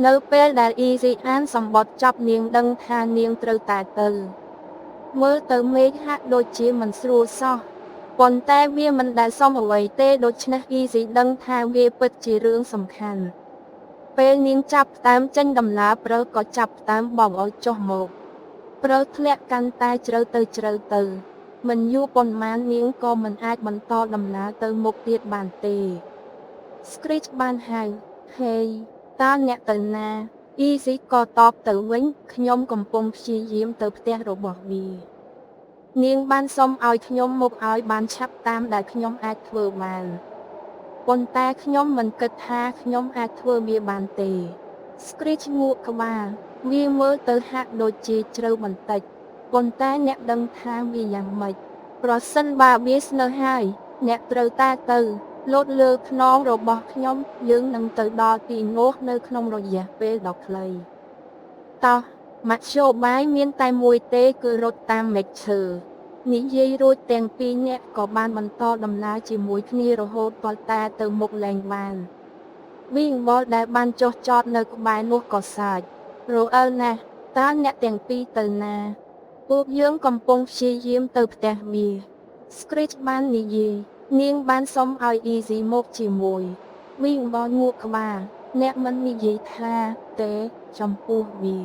នៅពេលដែល Easy អានសម្បត្តិចប់នាងដឹងថានាងត្រូវតែទៅមើលទៅមេឃហាក់ដូចជាមិនស្រួលសោះប៉ុន្តែវាមិនដែលសមអ្វីទេដូច្នេះ Easy ដឹងថាវាពិតជារឿងសំខាន់ពេលនាងចាប់ផ្ដើមចេញដំណើរព្រើក៏ចាប់ផ្ដើមបង់ឲ្យចុះមកព្រើធ្លាក់កាន់តែជ្រៅទៅមិនយូរប៉ុន្មាននាងក៏មិនអាចបន្តដំណើរទៅមុខទៀតបានទេ Screech បានហៅ Hey តើអ្នកទៅណា Easy ក៏តបទៅវិញខ្ញុំកំពុងព្យាយាមទៅផ្ទះរបស់វានាងបានសុំឲ្យខ្ញុំមកឲ្យបានឆាប់តាមដែលខ្ញុំអាចធ្វើបានប៉ុន្តែខ្ញុំមិនគិតថាខ្ញុំអាចធ្វើវាបានទេ Screech ងក់ក្បាលវាមើលទៅហាក់ដូចជាជ្រៅបន្តិចប៉ុន្តែអ្នកដឹងថាវាយ៉ាងម៉េចប្រសិនបើវាស្នៅហើយអ្នកត្រូវតែទៅលោតលើខ្នងរបស់ខ្ញុំយើងនឹងទៅដល់ទីនោះនៅក្នុងរយៈពេលដ៏ខ្លីតោះមធ្យោបាយមានតែមួយទេគឺរត់តាមមែកឈើនិយាយរួចទាំងពីរនាក់ក៏បានបន្តដំណើរជាមួយគ្នារហូតទាល់តែទៅមុខលែងបានវីងវល់ដែលបានចុះចតនៅក្បែរនោះក៏សើចរអើណាស់តើអ្នកទាំងពីរទៅណាពួកយើងកំពុងព្យាយាមទៅផ្ទះវា Screech បាននិយាយនាងបានសុំឲ្យ Easy មកជាមួយវីងវល់ងក់ក្បាលអ្នកមិននិយាយថាទេចំពោះវា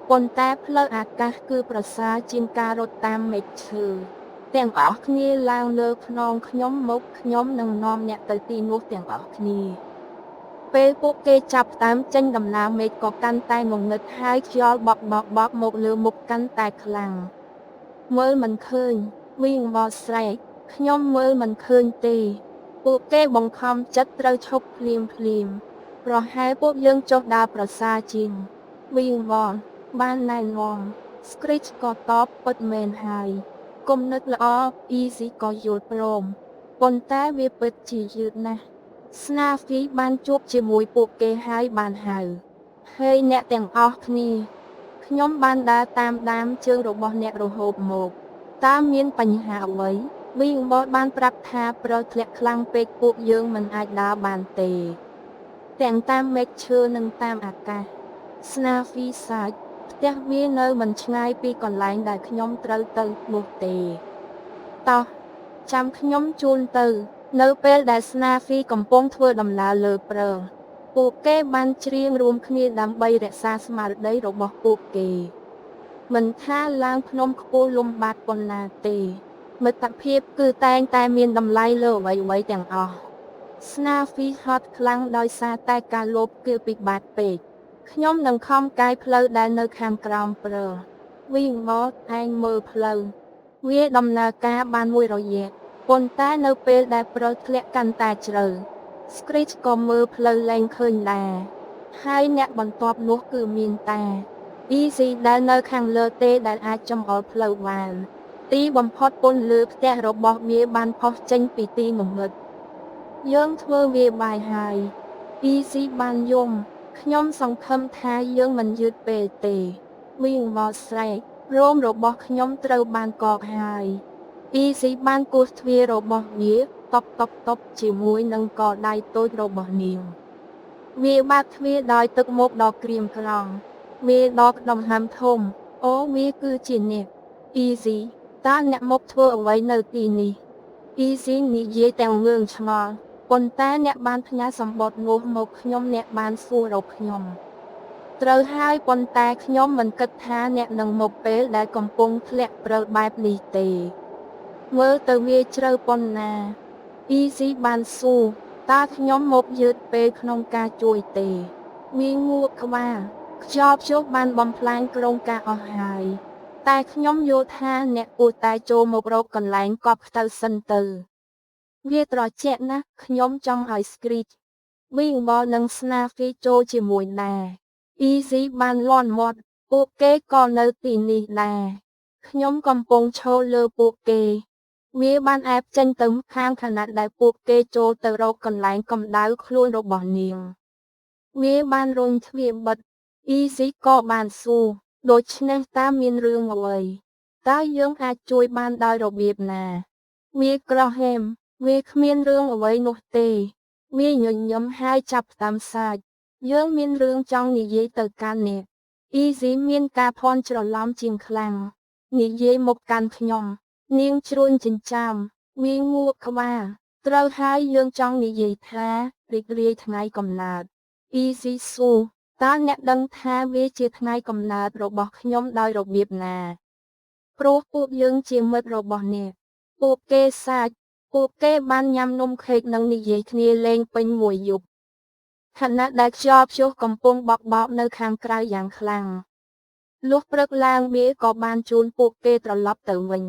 ប៉ុន្តែផ្លូវអាកាសគឺប្រសើរជាងការរត់តាមមែកឈើទាំងអស់គ្នាឡើងលើខ្នងខ្ញុំមកខ្ញុំនឹងនាំអ្នកទៅទីនោះទាំងអស់គ្នាពេលពួកគេចាប់ផ្ដើមចេញដំណើរមេឃក៏កាន់តែងងឹតហើយខ្យល់បក់មកលើមុខកាន់តែខ្លាំងមើលមិនឃើញវីងវល់ស្រែកខ្ញុំមើលមិនឃើញទេពួកគេបង្ខំចិត្តត្រូវឈប់ភ្លាមប្រហែលពួកយើងចុះដើរប្រសើរជាងវីងវល់បានណែនាំ Screech ក៏តបពិតមែនហើយគំនិតល្អ Easy ក៏យល់ព្រមប៉ុន្តែវាពិតជាយឺតណាស់ Snappy បានជួបជាមួយពួកគេហើយបានហៅហើយអ្នកទាំងអស់គ្នាខ្ញុំបានដើរតាមដានជើងរបស់អ្នករហូតមកតើមានបញ្ហាអ្វីវីងបតបានប្រាប់ថាព្រើធ្លាក់ខ្លាំងពេកពួកយើងមិនអាចដើរបានទេទាំងតាមមែកឈើនិងតាមអាកាស Snappy សាច់ផ្ទះវានៅមិនឆ្ងាយពីកន្លែងដែលខ្ញុំត្រូវទៅនោះទេតោះចាំខ្ញុំជូនទៅនៅពេលដែល Snappy កំពុងធ្វើដំណើរលើព្រឹងពួកគេបានច្រៀងរួមគ្នាដើម្បីរក្សាស្មារតីរបស់ពួកគេមិនថាឡើងភ្នំខ្ពស់លំបាកប៉ុណ្ណាទេមិត្តភាពគឺតែងតែមានតម្លៃលើអ្វីៗទាំងអស់ Snappy ហត់ខ្លាំងដោយសារតែការលោភគឺពិបាកពេកខ្ញុំនឹងខំកាយផ្លូវដែលនៅខាងក្រោមព្រឹងវីងមកឯងមើលផ្លូវវាដំណើរការបានមួយរយៈប៉ុន្តែនៅពេលដែលព្រឹងធ្លាក់កាន់តែជ្រៅ Screech ក៏មើលផ្លូវលែងឃើញដែរហើយអ្នកបន្ទាប់នោះគឺមានតា Easy ដែលនៅខាងលើទេដែលអាចចំអល់ផ្លូវបានទីបំផុតពន្លឺផ្ទះរបស់វាបានផុសចេញពីទីងងឹតយើងធ្វើវាបាយហើយ Easy បានយំខ្ញុំសង្ឃឹមថាយើងមិនយឺតពេកទេវីងវល់ស្រែករោមរបស់ខ្ញុំត្រូវបានកកហើយ Easy បានគោះទ្វាររបស់វាតបជាមួយនឹងកដៃតូចរបស់នាងវាបើកទ្វារដោយទឹកមុខដ៏ក្រៀមក្រំវាដកដង្ហើមធំអូវាគឺជាអ្នក Easy តើអ្នកមកធ្វើអ្វីនៅទីនេះ Easy និយាយទាំងងឿងឆ្ងល់ប៉ុន្តែអ្នកបានផ្ញើសម្បត្តិនោះមកខ្ញុំអ្នកបានសួររកខ្ញុំត្រូវហើយប៉ុន្តែខ្ញុំមិនគិតថាអ្នកនឹងមកពេលដែលកំពុងធ្លាក់ព្រើបែបនេះទេមើលទៅវាជ្រៅប៉ុណ្ណា Easy បានសួរតើខ្ញុំមកយឺតពេលក្នុងការជួយទេវាងក់ក្បាលខ្យល់ព្យុះបានបំផ្លាញក្រុមការអស់ហើយតែខ្ញុំយល់ថាអ្នកគួរតែចូលមករកកន្លែងកប់ផ្ទៅសិនទៅវាត្រជាក់ណាស់ខ្ញុំចង់ឲ្យ Screech វីងបលនិង Snappy ចូលជាមួយដែរ Easy បានលាន់មាត់ពួកគេក៏នៅទីនេះដែរខ្ញុំកំពុងឈរលើពួកគេវាបានអែបចេញទៅខាងខណៈដែលពួកគេចូលទៅរកកន្លែងកម្ដៅខ្លួនរបស់នាងវាបានរុញទ្វារបិទ Easy ក៏បានសួរដូច្នេះតើមានរឿងអ្វីតើយើងអាចជួយបានដោយរបៀបណាវាក្រហមវាគ្មានរឿងអ្វីនោះទេវាញញឹមហើយចាប់តាមសាច់ យើងមានរឿងចង់និយាយទៅកាន់អ្នក Easy មានការភ័ន្តច្រឡំជាងខ្លាំងនិយាយមកកាន់ខ្ញុំនាងជ្រួញចិញ្ចាមវាងួកក្បាលត្រូវហើយយើងចង់និយាយថារីករាយថ្ងៃកំណើត Easy សួរតើអ្នកដឹងថាវាជាថ្ងៃកំណើតរបស់ខ្ញុំដោយរបៀបណាព្រោះពួកយើងជាមិត្តរបស់អ្នកពួកគេសាច់ពួកគេបានញ៉ាំនំខេកនិងនិយាយគ្នាលេងពេញមួយយប់ខណៈដែលខ្យល់ព្យុះកំពុងបក់បោកនៅខាងក្រៅយ៉ាងខ្លាំងលុះព្រឹកឡើងវាក៏បានជូនពួកគេត្រឡប់ទៅវិញ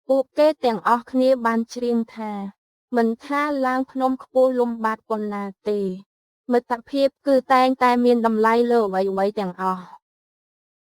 ពួកគេទាំងអស់គ្នាបានច្រៀងថាមិនថាឡើងភ្នំខ្ពស់លំបាកប៉ុណ្ណាទេមិត្តភាពគឺតែងតែមានតម្លៃលើអ្វីៗទាំងអស់